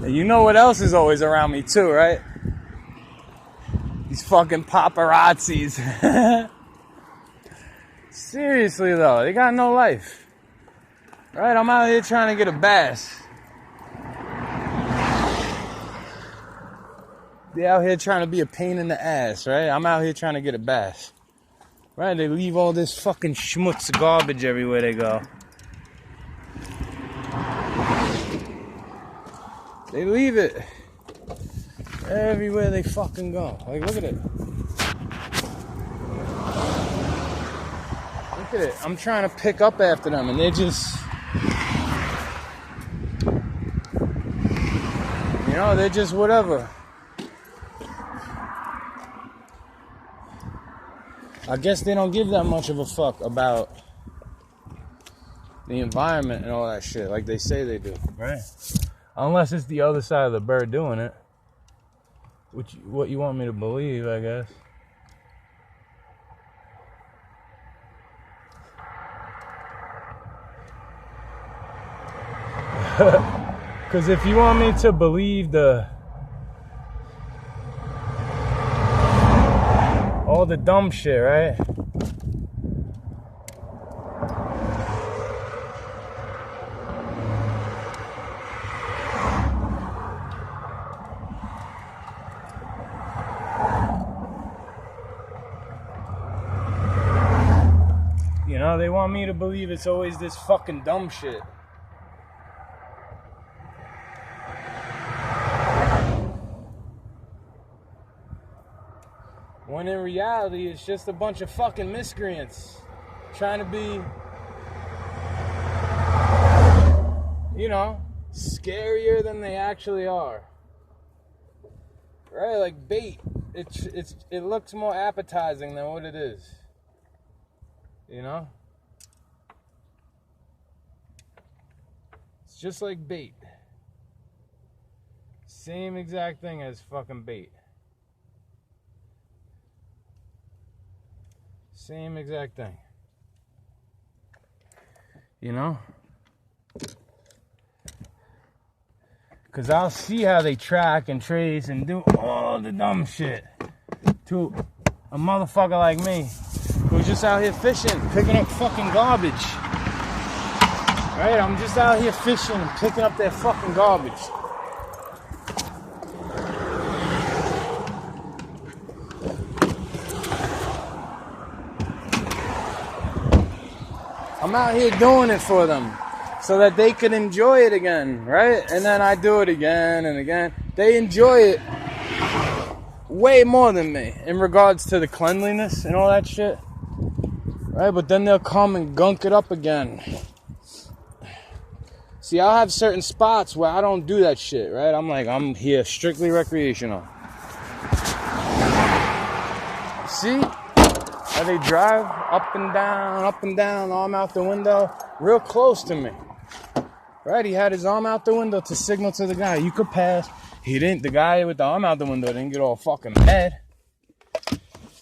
You know what else is always around me too, right? These fucking paparazzis. Seriously though, they got no life. Right? I'm out here trying to get a bass. They out here trying to be a pain in the ass, right? I'm out here trying to get a bass. Right? They leave all this fucking schmutz garbage everywhere they go. They leave it everywhere they fucking go. Like, look at it. Look at it. I'm trying to pick up after them and they're just... You know, they're just whatever. I guess they don't give that much of a fuck about the environment and all that shit like they say they do, right? Unless it's the other side of the bird doing it. What you want me to believe, I guess. Because if you want me to believe all the dumb shit, right? You know, they want me to believe it's always this fucking dumb shit. When in reality, it's just a bunch of fucking miscreants trying to be, you know, scarier than they actually are. Right? Like bait. It looks more appetizing than what it is. You know? It's just like bait. Same exact thing as fucking bait. Same exact thing. You know? Because I'll see how they track and trace and do all the dumb shit to a motherfucker like me who's just out here fishing, picking up fucking garbage. Right? I'm just out here fishing and picking up that fucking garbage. I'm out here doing it for them so that they can enjoy it again, right? And then I do it again and again. They enjoy it way more than me in regards to the cleanliness and all that shit, right? But then they'll come and gunk it up again. See, I'll have certain spots where I don't do that shit, right? I'm here strictly recreational. See? How they drive up and down, arm out the window, real close to me. Right? He had his arm out the window to signal to the guy, you could pass. The guy with the arm out the window didn't get all fucking mad.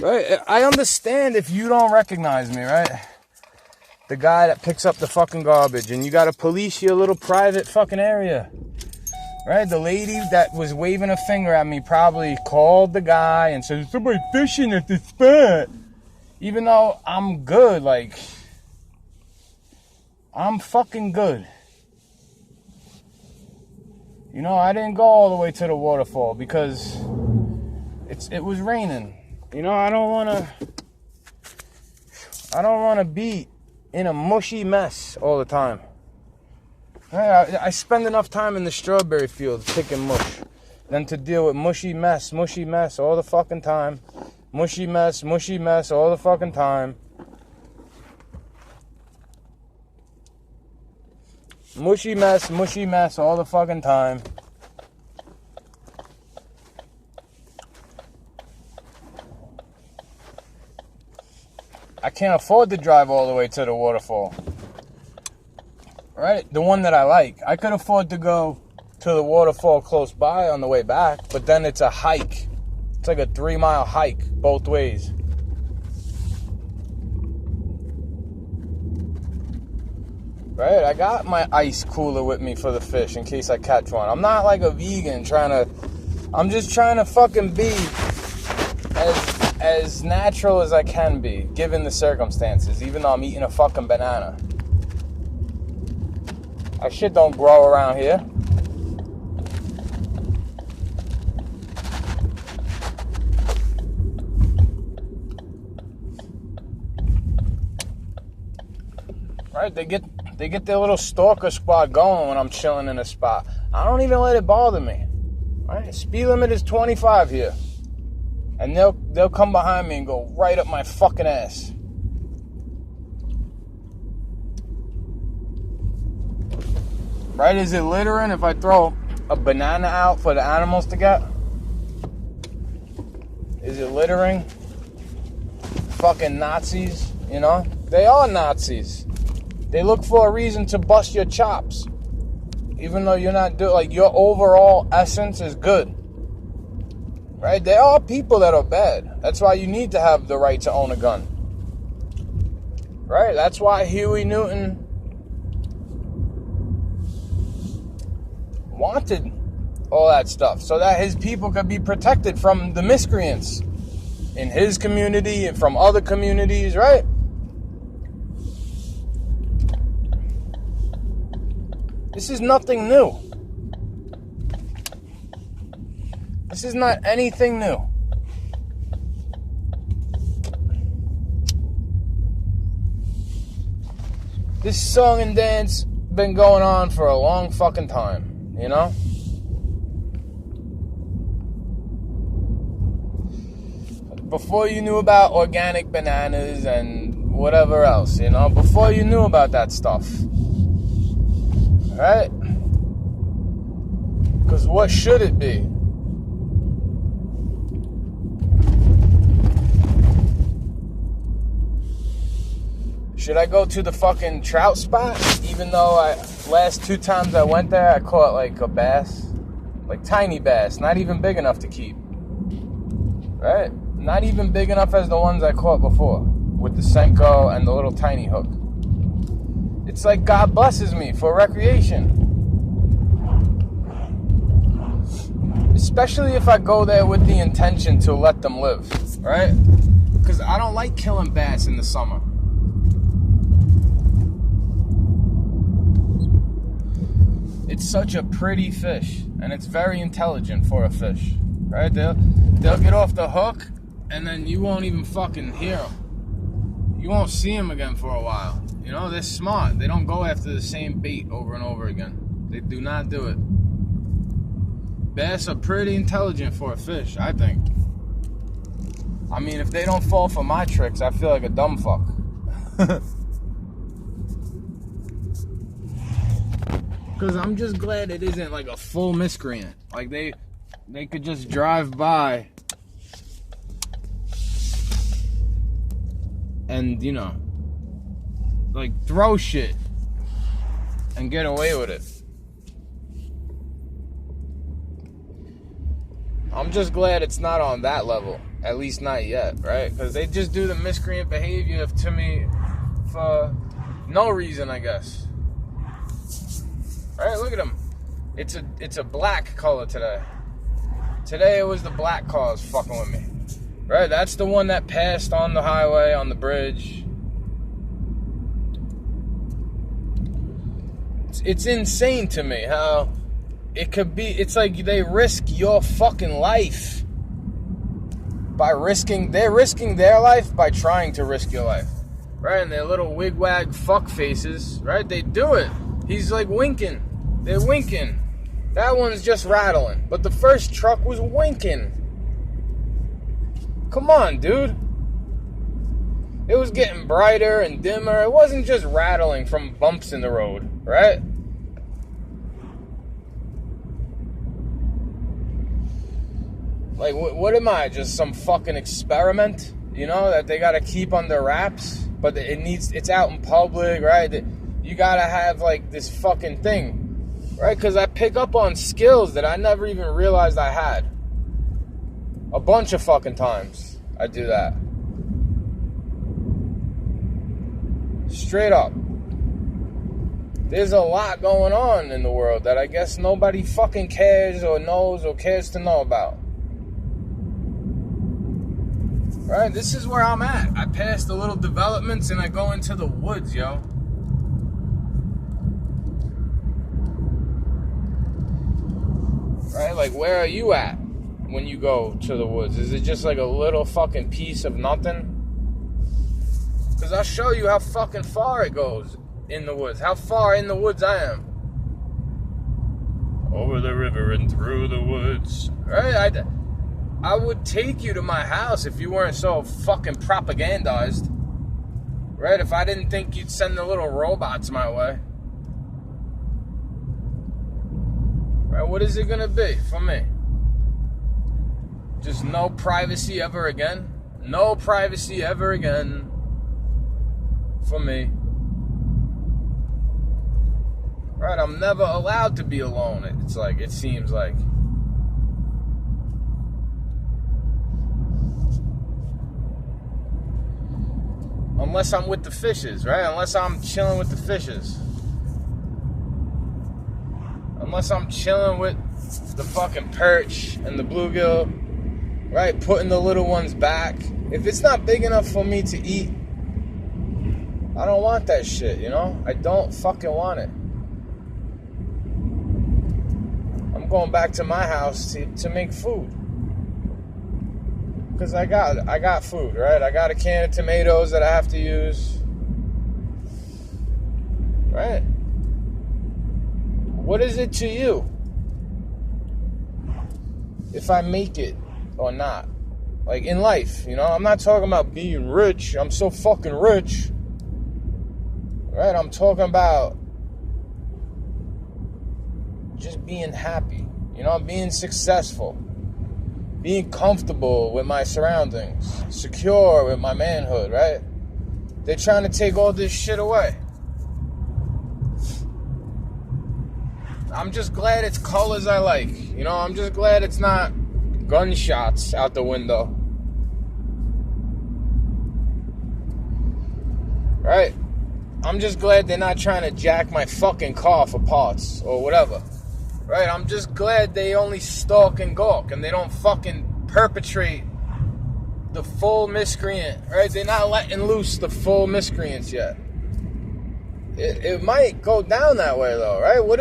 Right? I understand if you don't recognize me, right? The guy that picks up the fucking garbage and you gotta police your little private fucking area. Right? The lady that was waving a finger at me probably called the guy and said, somebody fishing at this spot. Even though I'm good, like, I'm fucking good. You know, I didn't go all the way to the waterfall because it was raining. You know, I don't want to be in a mushy mess all the time. I spend enough time in the strawberry field picking mush than to deal with mushy mess all the fucking time. Mushy mess all the fucking time. Mushy mess all the fucking time. I can't afford to drive all the way to the waterfall. Right? The one that I like. I could afford to go to the waterfall close by on the way back, but then it's a hike. It's like a 3-mile hike both ways. Right? I got my ice cooler with me for the fish in case I catch one. I'm not like a vegan I'm just trying to fucking be as natural as I can be, given the circumstances, even though I'm eating a fucking banana. That shit don't grow around here. Right? They get their little stalker squad going when I'm chilling in a spot. I don't even let it bother me. Right? Speed limit is 25 here. And they'll come behind me and go right up my fucking ass. Right? Is it littering if I throw a banana out for the animals to get? Is it littering? Fucking Nazis, you know? They are Nazis. They look for a reason to bust your chops. Even though you're not doing, like, your overall essence is good. Right? There are people that are bad. That's why you need to have the right to own a gun. Right? That's why Huey Newton wanted all that stuff. So that his people could be protected from the miscreants in his community and from other communities, right? This is nothing new. This is not anything new. This song and dance been going on for a long fucking time, you know? Before you knew about organic bananas and whatever else, you know? Before you knew about that stuff. Right? Because what should it be? Should I go to the fucking trout spot? Even though last 2 times I went there, I caught like a bass. Like tiny bass, not even big enough to keep. Right? Not even big enough as the ones I caught before. With the Senko and the little tiny hook. It's like God blesses me for recreation. Especially if I go there with the intention to let them live, right? Because I don't like killing bass in the summer. It's such a pretty fish, and it's very intelligent for a fish, right? They'll get off the hook, and then you won't even fucking hear them. You won't see them again for a while. You know, they're smart. They don't go after the same bait over and over again. They do not do it. Bass are pretty intelligent for a fish, I think. I mean, if they don't fall for my tricks, I feel like a dumb fuck. Because I'm just glad it isn't like a full miscreant. Like they could just drive by and, you know, like throw shit and get away with it. I'm just glad it's not on that level. At least not yet, right? Because they just do the miscreant behavior to me for no reason, I guess. Right? Look at them. It's a black color today. Today it was the black cars fucking with me. Right? That's the one that passed on the highway, on the bridge. It's insane to me how it could be. It's like they risk your fucking life they're risking their life by trying to risk your life, right? And their little wigwag fuck faces, right? They do it. He's like winking. They're winking. That one's just rattling, but the first truck was winking. Come on, dude. It was getting brighter and dimmer. It wasn't just rattling from bumps in the road, right? Like, what am I? Just some fucking experiment, you know, that they gotta keep under wraps? But it's out in public, right? You gotta have, like, this fucking thing, right? Because I pick up on skills that I never even realized I had. A bunch of fucking times I do that. Straight up. There's a lot going on in the world that I guess nobody fucking cares or knows or cares to know about. Right? This is where I'm at. I pass the little developments and I go into the woods, yo. Right? Like, where are you at when you go to the woods? Is it just like a little fucking piece of nothing? Because I'll show you how fucking far it goes in the woods. How far in the woods I am. Over the river and through the woods. Right? I would take you to my house if you weren't so fucking propagandized. Right? If I didn't think you'd send the little robots my way. Right? What is it gonna be for me? Just no privacy ever again? No privacy ever again for me. Right? I'm never allowed to be alone. It's like, it seems like. Unless I'm with the fishes, right? Unless I'm chilling with the fishes. Unless I'm chilling with the fucking perch and the bluegill, right? Putting the little ones back. If it's not big enough for me to eat, I don't want that shit, you know? I don't fucking want it. I'm going back to my house to make food. Because I got food, right? I got a can of tomatoes that I have to use. Right? What is it to you? If I make it or not? Like in life, you know? I'm not talking about being rich. I'm so fucking rich. Right? I'm talking about just being happy. You know? Being successful. Being comfortable with my surroundings. Secure with my manhood, right? They're trying to take all this shit away. I'm just glad it's colors I like. You know, I'm just glad it's not gunshots out the window. Right? I'm just glad they're not trying to jack my fucking car for parts or whatever. Right? I'm just glad they only stalk and gawk and they don't fucking perpetrate the full miscreant. Right? They're not letting loose the full miscreants yet. It might go down that way though, right? What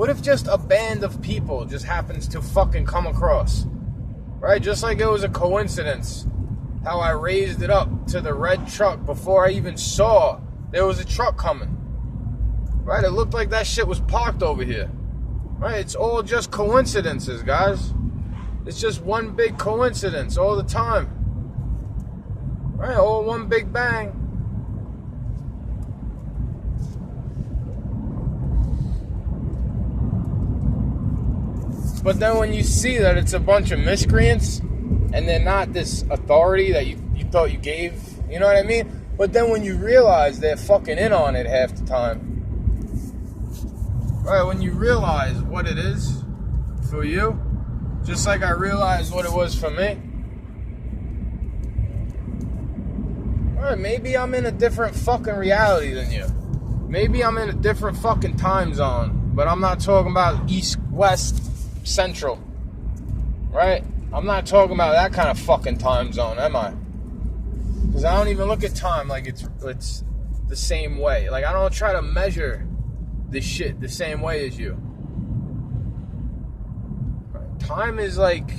if just a band of people just happens to fucking come across? Right? Just like it was a coincidence how I raised it up to the red truck before I even saw there was a truck coming. Right? It looked like that shit was parked over here. Right? It's all just coincidences, guys. It's just one big coincidence all the time. Right? All one big bang. But then when you see that it's a bunch of miscreants and they're not this authority that you thought you gave, you know what I mean? But then when you realize they're fucking in on it half the time, right, when you realize what it is for you, just like I realized what it was for me, right, maybe I'm in a different fucking reality than you. Maybe I'm in a different fucking time zone, but I'm not talking about east, west, central, right? I'm not talking about that kind of fucking time zone, am I? Because I don't even look at time like it's the same way. Like, I don't try to measure this shit the same way as you. Time is like,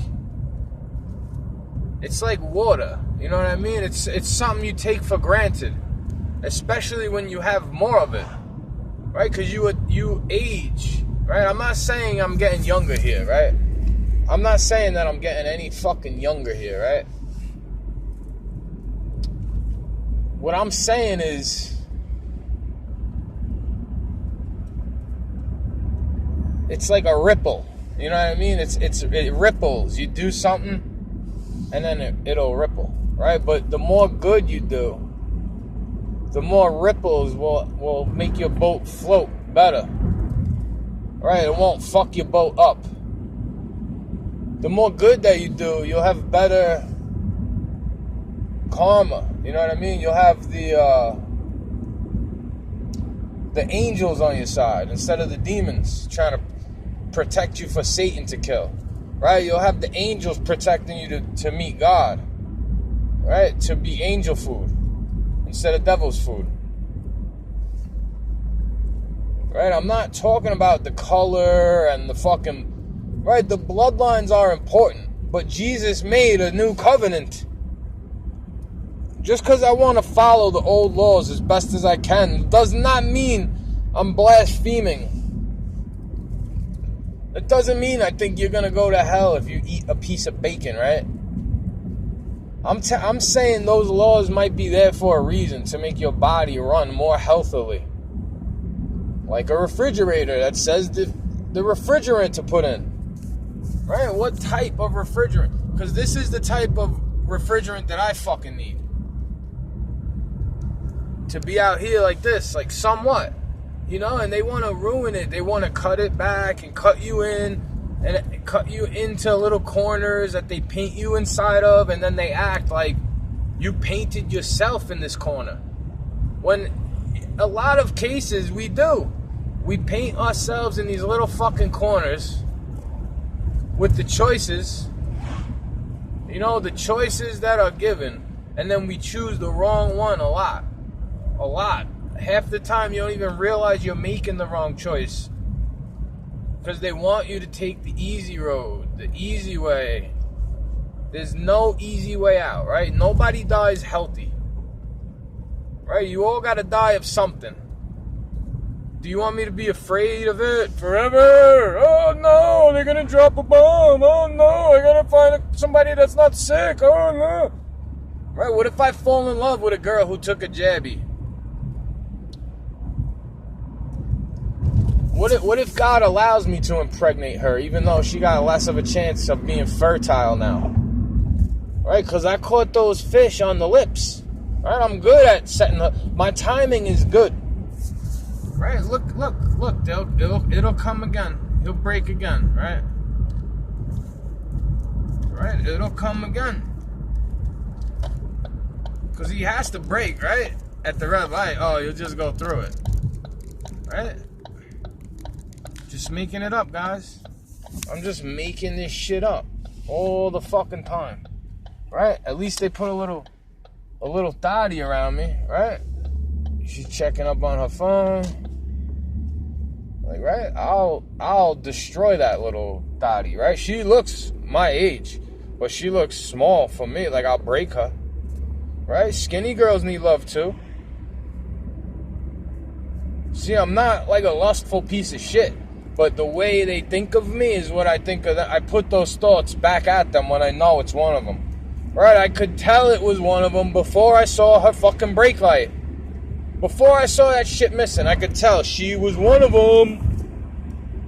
it's like water, you know what I mean? It's something you take for granted, especially when you have more of it, right? Because you age, right? I'm not saying I'm getting younger here, right? I'm not saying that I'm getting any fucking younger here, right? What I'm saying is, it's like a ripple. You know what I mean? It ripples. You do something, and then it'll ripple, right? But the more good you do, the more ripples will make your boat float better, right? It won't fuck your boat up. The more good that you do, you'll have better karma. You know what I mean? You'll have the the angels on your side instead of the demons trying to protect you for Satan to kill, right? You'll have the angels protecting you to meet God, right? To be angel food instead of devil's food, right? I'm not talking about the color and the fucking, right? The bloodlines are important, but Jesus made a new covenant. Just because I want to follow the old laws as best as I can does not mean I'm blaspheming. It doesn't mean I think you're going to go to hell if you eat a piece of bacon, right? I'm saying those laws might be there for a reason, to make your body run more healthily. Like a refrigerator that says the refrigerant to put in. Right? What type of refrigerant? Because this is the type of refrigerant that I fucking need. To be out here like this, like somewhat. You know, and they want to ruin it. They want to cut it back and cut you in and cut you into little corners that they paint you inside of, and then they act like you painted yourself in this corner. When a lot of cases we do. We paint ourselves in these little fucking corners with the choices, you know, the choices that are given, and then we choose the wrong one a lot. A lot. Half the time you don't even realize you're making the wrong choice because they want you to take the easy road, the easy way. There's no easy way out, right? Nobody dies healthy, right? You all gotta die of something. Do you want me to be afraid of it forever? Oh no, they're gonna drop a bomb. Oh no, I gotta find somebody that's not sick. Oh no. Right? What if I fall in love with a girl who took a jabby? What if God allows me to impregnate her, even though she got less of a chance of being fertile now? Right? Because I caught those fish on the lips. Right? I'm good at setting up. My timing is good. Right? Look. It'll come again. He'll break again. Right? Right? It'll come again. Because he has to break, right? At the red light. Oh, you'll just go through it. Right? Just making it up, guys. I'm just making this shit up all the fucking time. Right? At least they put a little thotty around me, right? She's checking up on her phone. Like, right? I'll destroy that little thotty, right? She looks my age, but she looks small for me. Like, I'll break her. Right? Skinny girls need love too. See, I'm not like a lustful piece of shit, but the way they think of me is what I think of them. I put those thoughts back at them when I know it's one of them. Right? I could tell it was one of them before I saw her fucking brake light. Before I saw that shit missing, I could tell she was one of them.